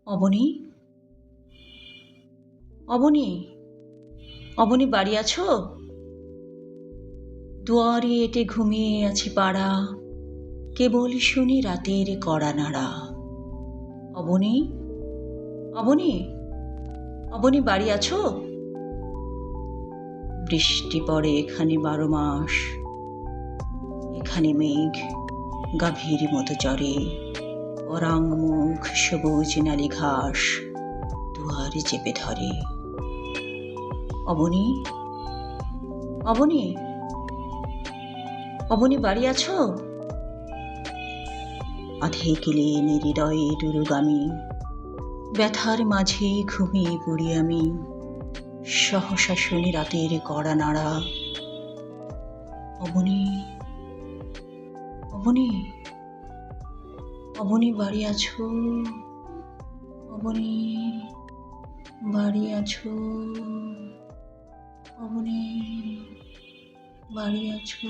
অবনী, অবনী, অবনী বাড়ি আছো? দুয়ারে এঁটে ঘুমিয়ে আছি পাড়া, কেবল শুনি রাতের কড়া নাড়া। অবনী, অবনী, অবনী বাড়ি আছো? বৃষ্টি পড়ে এখানে 12 মাস, এখানে মেঘ গাভীর মতো চড়ে, অরাং মুখ সবুজ নালি ঘাস দুয়ারে চেপে ধরে। অবনী, অবনী, অবনী বাড়ি আছো? আধে গেলেন হৃদয়ে দুরুগামী, ব্যথার মাঝে ঘুমিয়ে পড়ি আমি, সহসা শুনি রাতের কড়া নাড়া। অবনী, অবনী, অবনী বাড়ি আছো? অবনী বাড়ি আছো? অবনী বাড়ি আছো?